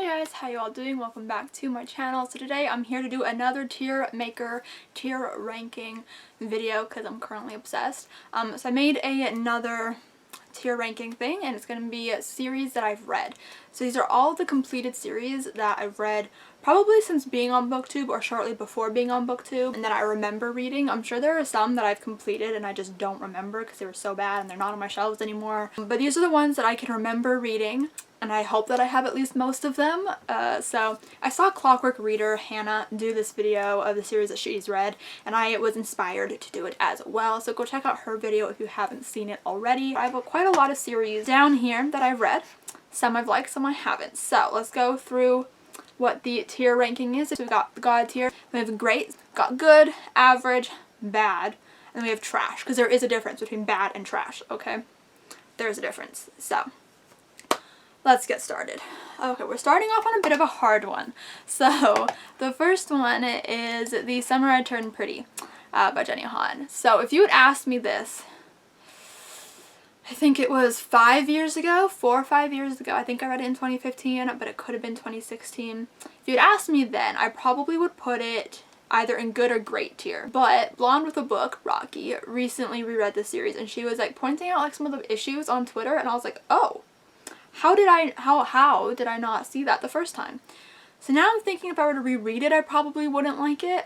Hey guys, how you all doing? Welcome back to my channel. So today I'm here to do another tier ranking video because I'm currently obsessed. So I made another tier ranking thing, and it's going to be a series that I've read. So these are all the completed series that I've read probably since being on BookTube or shortly before being on BookTube, and that I remember reading. I'm sure there are some that I've completed and I just don't remember because they were so bad and they're not on my shelves anymore. But these are the ones that I can remember reading, and I hope that I have at least most of them. So I saw Clockwork Reader, Hannah, do this video of the series that she's read, and I was inspired to do it as well. So go check out her video if you haven't seen it already. I have quite a lot of series down here that I've read. Some I've liked, some I haven't. So let's go through what the tier ranking is. So we've got the God tier, we have great, got good, average, bad, and then we have trash, because there is a difference between bad and trash, okay? There's a difference. So let's get started. Okay, we're starting off on a bit of a hard one. So the first one is The Summer I Turned Pretty by Jenny Han. So if you had asked me this, I think it was 5 years ago, 4 or 5 years ago. I think I read it in 2015, but it could have been 2016. If you'd asked me then, I probably would put it either in good or great tier. But Blonde with a Book, Rocky, recently reread the series, and she was like pointing out like some of the issues on Twitter, and I was like, oh, how did I not see that the first time? So now I'm thinking if I were to reread it, I probably wouldn't like it.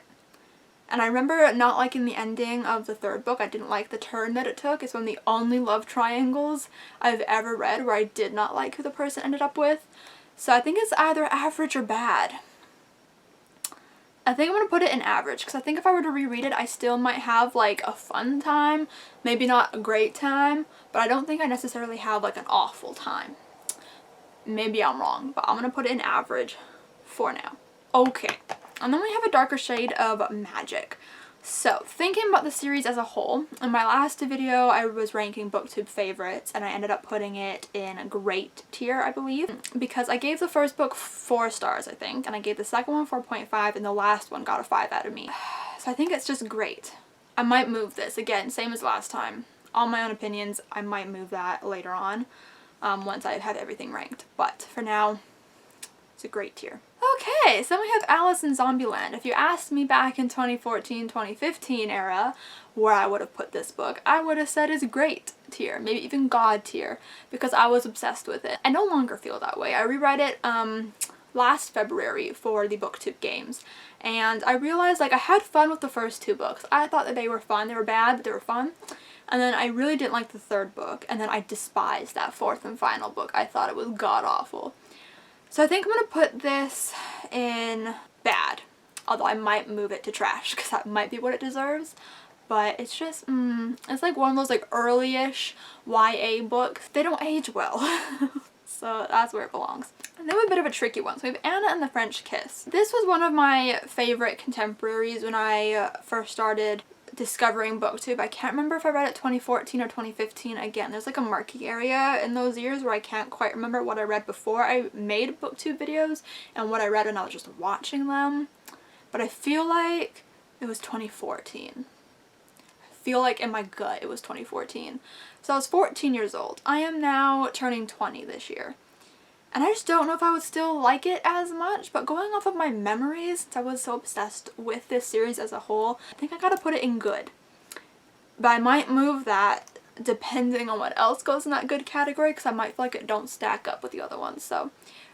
And I remember not liking the ending of the third book. I didn't like the turn that it took. It's one of the only love triangles I've ever read where I did not like who the person ended up with. So I think it's either average or bad. I think I'm going to put it in average, because I think if I were to reread it, I still might have like a fun time. Maybe not a great time, but I don't think I necessarily have like an awful time. Maybe I'm wrong, but I'm going to put it in average for now. Okay. And then we have A Darker Shade of Magic. So, thinking about the series as a whole, in my last video I was ranking BookTube favorites, and I ended up putting it in a great tier, I believe, because I gave the first book 4 stars, I think, and I gave the second one 4.5, and the last one got a 5 out of me. So I think it's just great. I might move this, again, same as last time. All my own opinions, I might move that later on, once I have everything ranked. But for now, it's a great tier. Okay, so then we have Alice in Zombieland. If you asked me back in 2014-2015 era where I would have put this book, I would have said it's great tier, maybe even God tier, because I was obsessed with it. I no longer feel that way. I reread it last February for the BookTube games, and I realized like I had fun with the first 2 books. I thought that they were fun. They were bad, but they were fun. And then I really didn't like the 3rd book, and then I despised that 4th and final book. I thought it was god-awful. So I think I'm going to put this in bad, although I might move it to trash because that might be what it deserves. But it's just, it's like one of those like early-ish YA books. They don't age well. So that's where it belongs. And then we have a bit of a tricky one. So we have Anna and the French Kiss. This was one of my favorite contemporaries when I first started discovering BookTube. I can't remember if I read it 2014 or 2015. Again, there's like a murky area in those years where I can't quite remember what I read before I made BookTube videos and what I read when I was just watching them. But I feel like it was 2014. I feel like in my gut it was 2014. So I was 14 years old. I am now turning 20 this year. And I just don't know if I would still like it as much, but going off of my memories, since I was so obsessed with this series as a whole, I think I gotta put it in good. But I might move that depending on what else goes in that good category, because I might feel like it don't stack up with the other ones, so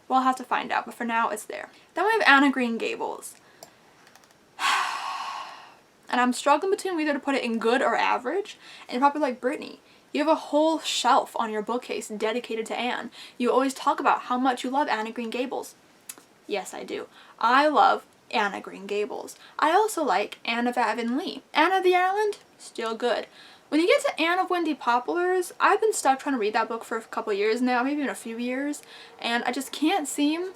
we'll have to find out, but for now it's there. Then we have Anne of Green Gables. And I'm struggling between whether to put it in good or average, and probably like Brittany. You have a whole shelf on your bookcase dedicated to Anne. You always talk about how much you love Anne of Green Gables. Yes, I do. I love Anne of Green Gables. I also like Anne of Avonlea. Anne of the Island? Still good. When you get to Anne of Windy Poplars, I've been stuck trying to read that book for a couple years now, maybe even a few years, and I just can't seem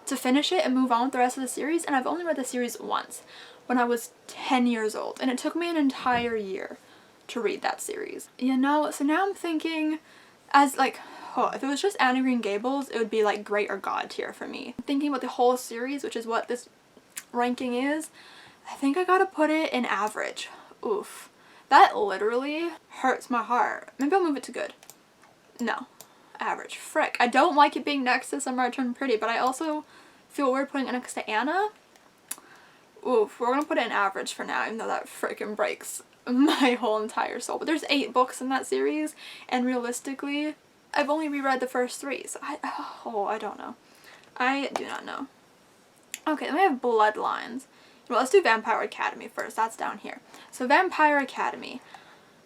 to finish it and move on with the rest of the series, and I've only read the series once, when I was 10 years old, and it took me an entire year to read that series. You know, so now I'm thinking as like, oh, if it was just Anne of Green Gables, it would be like great or God tier for me. Thinking about the whole series, which is what this ranking is, I think I gotta put it in average. Oof. That literally hurts my heart. Maybe I'll move it to good. No. average. Frick. I don't like it being next to Summer I Turned Pretty, but I also feel weird putting it next to Anna. Oof, we're gonna put it in average for now, even though that frickin' breaks my whole entire soul. But there's 8 books in that series, and realistically, I've only reread the first 3, so I don't know. I do not know. Okay, then we have Bloodlines. Well, let's do Vampire Academy first. That's down here. So Vampire Academy.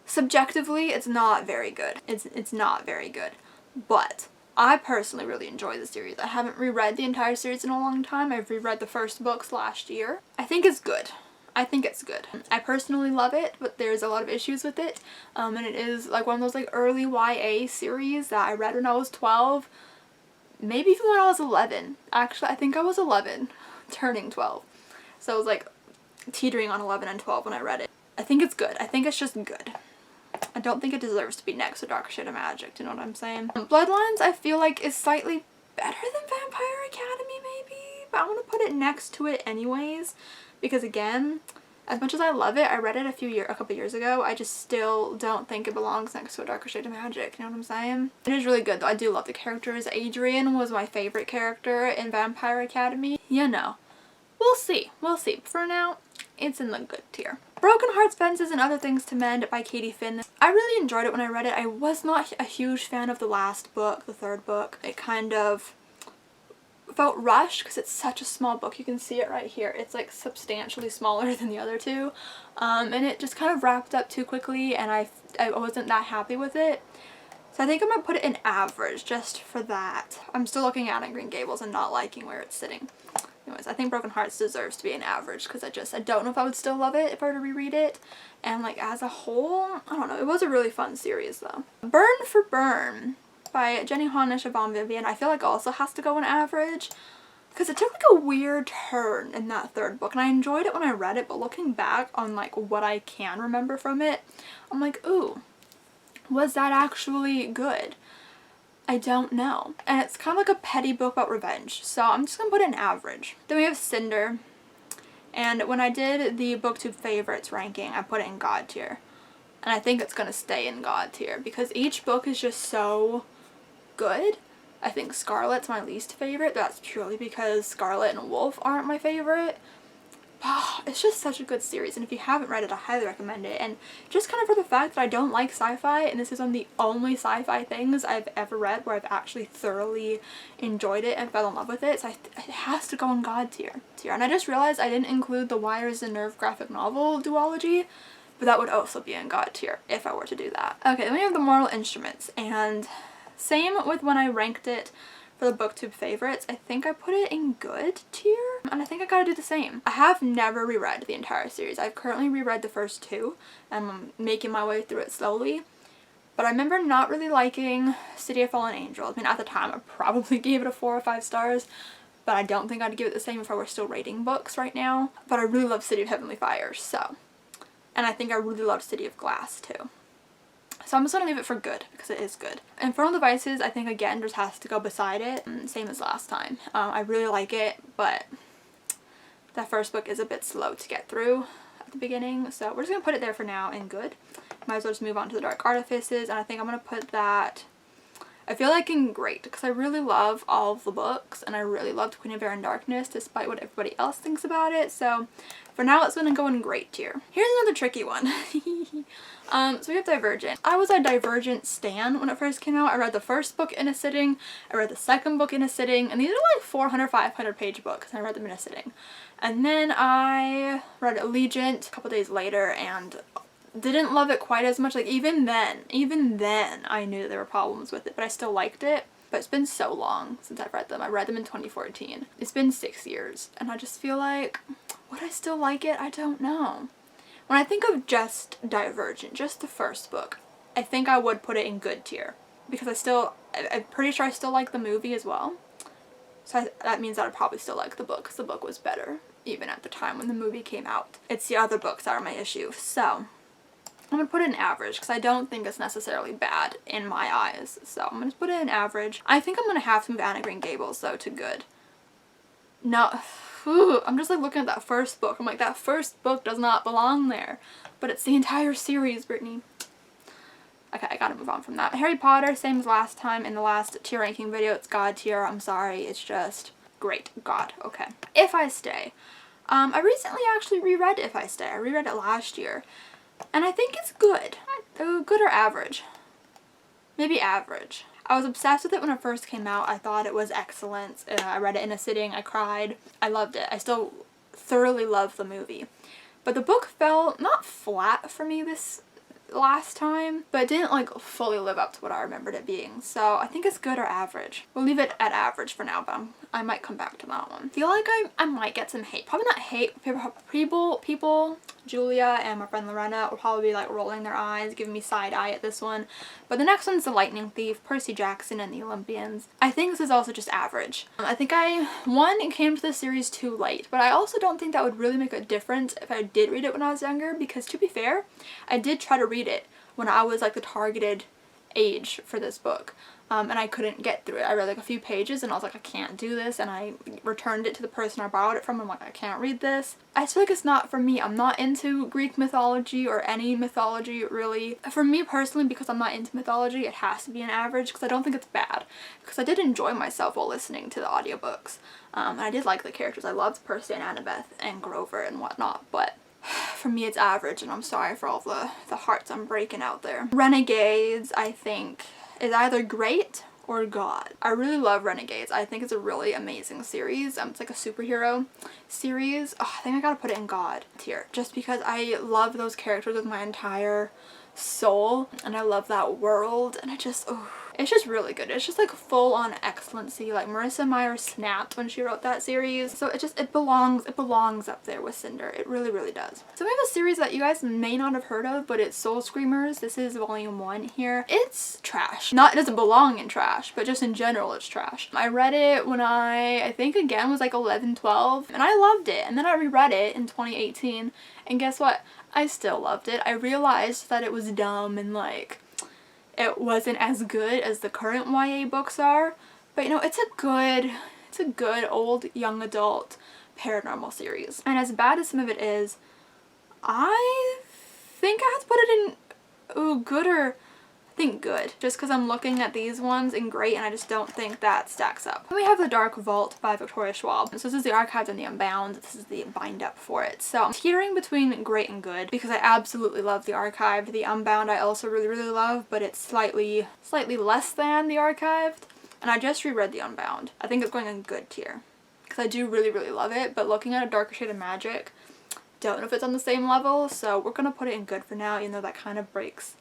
Subjectively, it's not very good. It's not very good. But I personally really enjoy the series. I haven't reread the entire series in a long time. I've reread the first books last year. I think it's good. I think it's good. I personally love it, but there's a lot of issues with it. And it is like one of those like early YA series that I read when I was 12. Maybe even when I was 11. Actually, I think I was 11, turning 12. So I was like teetering on 11 and 12 when I read it. I think it's good. I think it's just good. I don't think it deserves to be next to Dark Shade of Magic, do you know what I'm saying? Bloodlines I feel like is slightly better than Vampire Academy maybe, but I'm gonna put it next to it anyways, because again, as much as I love it, I read it a couple years ago, I just still don't think it belongs next to a Darker Shade of Magic, you know what I'm saying? It is really good though, I do love the characters. Adrian was my favorite character in Vampire Academy. You know, we'll see, For now, it's in the good tier. Broken Hearts, Fences, and Other Things to Mend by Katie Finn. I really enjoyed it when I read it. I was not a huge fan of the last book, the 3rd book. It kind of felt rushed because it's such a small book. You can see it right here. It's like substantially smaller than the other 2. And it just kind of wrapped up too quickly, and I wasn't that happy with it. So I think I'm going to put it in average just for that. I'm still looking at it in Green Gables and not liking where it's sitting. Anyways, I think Broken Hearts deserves to be an average because I don't know if I would still love it if I were to reread it. And like as a whole, I don't know. It was a really fun series though. Burn for Burn by Jenny Han and Siobhan Vivian I feel like also has to go in average because it took like a weird turn in that 3rd book, and I enjoyed it when I read it, but looking back on like what I can remember from it, I'm like, ooh, was that actually good? I don't know. And it's kind of like a petty book about revenge, so I'm just gonna put it in average. Then we have Cinder, and when I did the booktube favorites ranking, I put it in God tier. And I think it's gonna stay in God tier because each book is just so good. I think Scarlet's my least favorite. That's purely because Scarlet and Wolf aren't my favorite. It's just such a good series, and if you haven't read it, I highly recommend it. And just kind of for the fact that I don't like sci-fi, and this is one of the only sci-fi things I've ever read where I've actually thoroughly enjoyed it and fell in love with it, so it has to go in God tier. And I just realized I didn't include the Wires and Nerve graphic novel duology, but that would also be in God tier if I were to do that. Okay, then we have the Mortal Instruments, and same with when I ranked it for the booktube favorites, I think I put it in good tier, and I think I gotta do the same. I have never reread the entire series. I've currently reread the first 2, and I'm making my way through it slowly, but I remember not really liking City of Fallen Angels. I mean, at the time I probably gave it a 4 or 5 stars, but I don't think I'd give it the same if I were still rating books right now. But I really love City of Heavenly Fires, so. And I think I really loved City of Glass too. So I'm just going to leave it for good because it is good. Infernal Devices, I think again just has to go beside it. Same as last time. I really like it, but that first book is a bit slow to get through at the beginning. So we're just going to put it there for now in good. Might as well just move on to the Dark Artifices, and I think I'm going to put that, I feel like in great, because I really love all of the books, and I really loved Queen of Air and Darkness despite what everybody else thinks about it. So for now it's going to go in great tier. Here's another tricky one. So we have Divergent. I was a Divergent stan when it first came out. I read the first book in a sitting, I read the second book in a sitting, and these are like 400, 500 page books, and I read them in a sitting. And then I read Allegiant a couple days later and didn't love it quite as much. Like even then I knew that there were problems with it, but I still liked it. But it's been so long since I've read them. I read them in 2014. It's been 6 years, and I just feel like, would I still like it? I don't know. When I think of just Divergent, just the first book, I think I would put it in good tier. Because I'm pretty sure I still like the movie as well. So that means that I'd probably still like the book, because the book was better, even at the time when the movie came out. It's the other books that are my issue. So I'm going to put it in average, because I don't think it's necessarily bad in my eyes. So I'm going to put it in average. I think I'm going to have to move Anne of Green Gables, though, to good. No. I'm just like looking at that first book. I'm like, that first book does not belong there. But it's the entire series, Brittany. Okay, I gotta move on from that. Harry Potter, same as last time in the last tier ranking video. It's God tier. I'm sorry. It's just great. God. Okay. If I Stay. I recently actually reread If I Stay. I reread it last year. And I think it's good. Good or average? Maybe average. I was obsessed with it when it first came out. I thought it was excellent. I read it in a sitting. I cried. I loved it. I still thoroughly love the movie. But the book fell not flat for me this last time, but it didn't like fully live up to what I remembered it being. So I think it's good or average. We'll leave it at average for now, but I might come back to that one. I feel like I might get some hate. Probably not hate. People, Julia and my friend Lorena will probably be like rolling their eyes, giving me side eye at this one. But the next one's The Lightning Thief, Percy Jackson and the Olympians. I think this is also just average. I think it came to the series too late, but I also don't think that would really make a difference if I did read it when I was younger, because to be fair, I did try to read it when I was like the targeted age for this book. And I couldn't get through it. I read like a few pages and I was like, I can't do this, and I returned it to the person I borrowed it from. I'm like, I can't read this. I just feel like it's not for me. I'm not into Greek mythology or any mythology really. For me personally, because I'm not into mythology, it has to be an average, because I don't think it's bad. Because I did enjoy myself while listening to the audiobooks. And I did like the characters. I loved Percy and Annabeth and Grover and whatnot, but for me it's average, and I'm sorry for all the hearts I'm breaking out there. Renegades, I think, is either great or God. I really love Renegades. I think it's a really amazing series. It's like a superhero series. Oh, I think I gotta put it in God tier, just because I love those characters with my entire soul, and I love that world, and it's just really good. It's just like full on excellency. Like Marissa Meyer snapped when she wrote that series. So it belongs up there with Cinder. It really, really does. So we have a series that you guys may not have heard of, but it's Soul Screamers. This is volume 1 here. It's trash. It doesn't belong in trash, but just in general it's trash. I read it when I think again was like 11, 12, and I loved it. And then I reread it in 2018, and guess what? I still loved it. I realized that it was dumb and like it wasn't as good as the current YA books are, but you know, it's a good old young adult paranormal series. And as bad as some of it is, I think I have to put it in good, or I think good, just because I'm looking at these ones in great, and I just don't think that stacks up. Then we have The Dark Vault by Victoria Schwab. So this is the Archived and the Unbound. This is the bind up for it. So I'm teetering between great and good, because I absolutely love the Archived. The Unbound I also really, really love, but it's slightly less than the Archived. And I just reread the Unbound. I think it's going in good tier, because I do really, really love it, but looking at A Darker Shade of Magic, don't know if it's on the same level, so we're gonna put it in good for now, even though that kind of breaks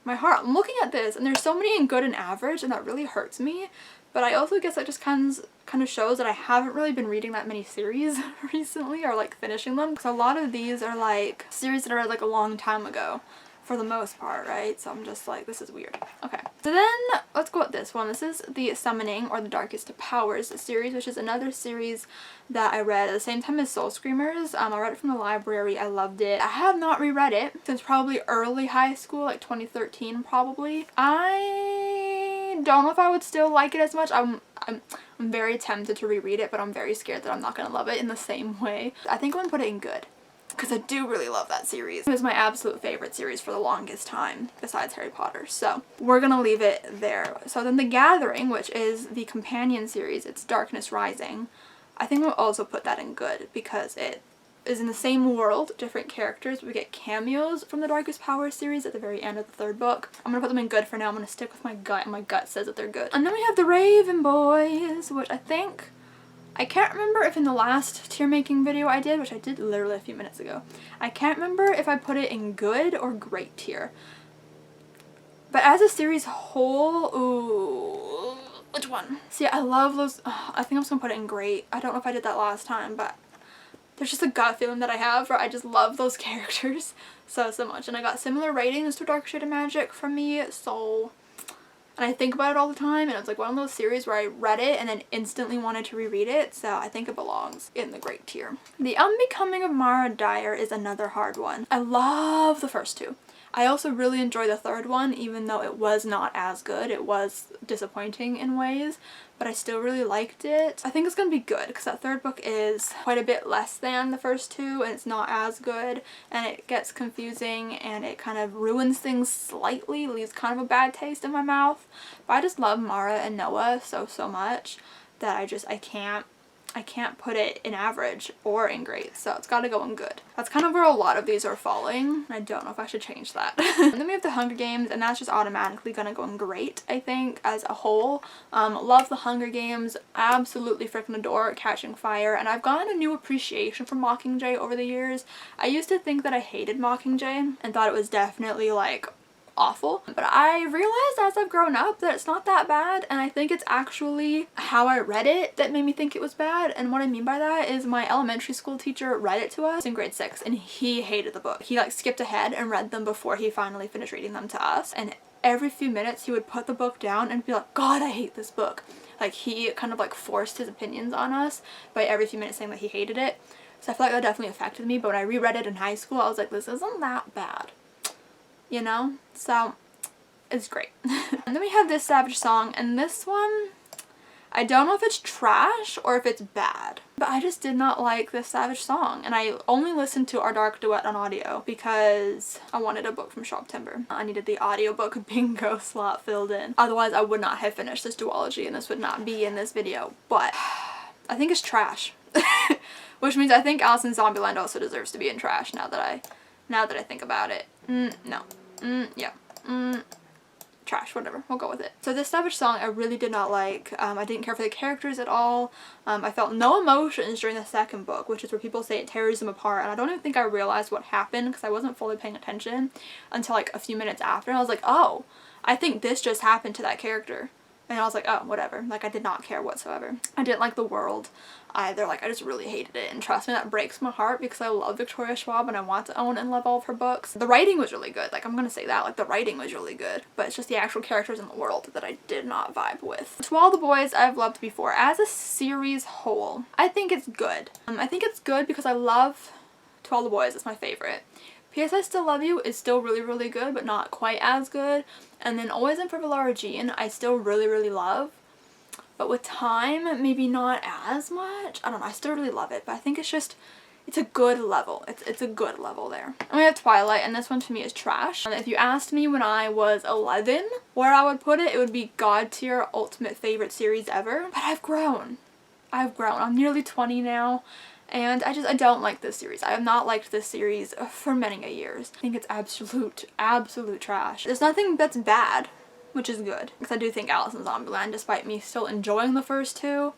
my heart. I'm looking at this and there's so many in good and average, and that really hurts me, but I also guess that just kind of shows that I haven't really been reading that many series recently, or like finishing them, because a lot of these are like series that I read like a long time ago for the most part, right? So I'm just like, this is weird. Okay, so then let's go with this one. This is The Summoning, or The Darkest Powers series, which is another series that I read at the same time as Soul Screamers. I read it from the library. I loved it. I have not reread it since probably early high school, like 2013 probably. I don't know if I would still like it as much. I'm very tempted to reread it, but I'm very scared that I'm not gonna love it in the same way. I think I'm gonna put it in good, because I do really love that series. It was my absolute favorite series for the longest time, besides Harry Potter. So we're gonna leave it there. So then The Gathering, which is the companion series, it's Darkness Rising. I think we'll also put that in good, because it is in the same world, different characters. We get cameos from the Darkest Powers series at the very end of the 3rd book. I'm gonna put them in good for now. I'm gonna stick with my gut, and my gut says that they're good. And then we have The Raven Boys, which I can't remember if in the last tier making video I did, which I did literally a few minutes ago, I can't remember if I put it in good or great tier. But as a series whole, ooh, which one? See, I love those. I think I'm just gonna put it in great. I don't know if I did that last time, but there's just a gut feeling that I have where I just love those characters so much. And I got similar ratings to Dark Shade of Magic from me, so, and I think about it all the time, and it's like one of those series where I read it and then instantly wanted to reread it, so I think it belongs in the great tier. The Unbecoming of Mara Dyer is another hard one. I love the first two. I also really enjoyed the third one, even though it was not as good. It was disappointing in ways, but I still really liked it. I think it's gonna be good because that third book is quite a bit less than the first two, and it's not as good, and it gets confusing, and it kind of ruins things slightly, leaves kind of a bad taste in my mouth. But I just love Mara and Noah so much that I can't put it in average or in great, so it's gotta go in good. That's kind of where a lot of these are falling. I don't know if I should change that. And then we have the Hunger Games, and that's just automatically gonna go in great, I think, as a whole. Love the Hunger Games, absolutely freaking adore Catching Fire, and I've gotten a new appreciation for Mockingjay over the years. I used to think that I hated Mockingjay and thought it was definitely like awful, but I realized as I've grown up that it's not that bad, and I think it's actually how I read it that made me think it was bad. And what I mean by that is my elementary school teacher read it to us in grade 6, and he hated the book. He like skipped ahead and read them before he finally finished reading them to us, and every few minutes he would put the book down and be like, God, I hate this book. Like, he kind of like forced his opinions on us by every few minutes saying that he hated it. So I feel like that definitely affected me, but when I reread it in high school, I was like, this isn't that bad. You know? So, it's great. And then we have this Savage Song, and this one, I don't know if it's trash or if it's bad, but I just did not like this Savage Song, and I only listened to Our Dark Duet on audio because I wanted a book from Shop Timber. I needed the audiobook bingo slot filled in. Otherwise, I would not have finished this duology, and this would not be in this video, but I think it's trash. Which means I think Alice in Zombieland also deserves to be in trash now that I think about it. No. Yeah. Trash, whatever, we'll go with it. So this Savage Song I really did not like. I didn't care for the characters at all. I felt no emotions during the second book, which is where people say it tears them apart, and I don't even think I realized what happened because I wasn't fully paying attention until like a few minutes after, and I was like, oh, I think this just happened to that character. And I was like, oh, whatever. Like, I did not care whatsoever. I didn't like the world either. Like, I just really hated it. And trust me, that breaks my heart because I love Victoria Schwab and I want to own and love all of her books. The writing was really good. Like, I'm gonna say that. Like, the writing was really good. But it's just the actual characters in the world that I did not vibe with. To All the Boys, I've loved before. As a series whole, I think it's good. I think it's good because I love To All the Boys. It's my favorite. P.S. I Still Love You is still really good, but not quite as good. And then Always in for Lara Jean, I still really love. But with time, maybe not as much. I don't know, I still really love it, but I think it's just, it's a good level. It's a good level there. And we have Twilight, and this one to me is trash. If you asked me when I was 11 where I would put it, it would be God tier, ultimate favorite series ever. But I've grown. I'm nearly 20 now. And I don't like this series. I have not liked this series for many a years. I think it's absolute trash. There's nothing that's bad, which is good. Because I do think Alice in Zombieland, despite me still enjoying the first two,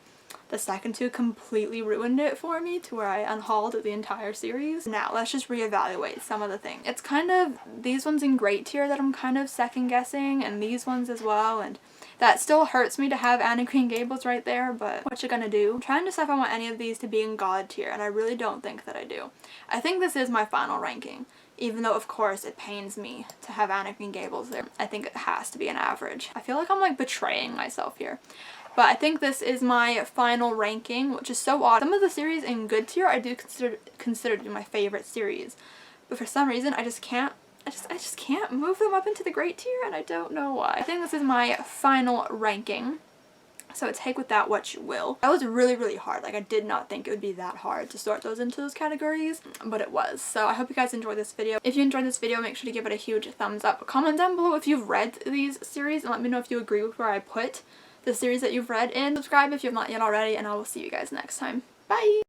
the second two completely ruined it for me to where I unhauled the entire series. Now, let's just reevaluate some of the things. It's kind of these ones in great tier that I'm kind of second guessing, and these ones as well, and that still hurts me to have Anne and Green Gables right there, but what you gonna do? I'm trying to decide if I want any of these to be in God tier, and I really don't think that I do. I think this is my final ranking, even though of course it pains me to have Anne and Green Gables there. I think it has to be an average. I feel like I'm like betraying myself here. But I think this is my final ranking, which is so odd. Some of the series in good tier I do consider to be my favorite series, but for some reason I just can't move them up into the great tier, and I don't know why. I think this is my final ranking, so take with that what you will. That was really hard. Like, I did not think it would be that hard to sort those into those categories, but it was. So I hope you guys enjoyed this video. If you enjoyed this video, make sure to give it a huge thumbs up. Comment down below if you've read these series, and let me know if you agree with where I put the series that you've read in. Subscribe if you have not yet already, and I will see you guys next time. Bye!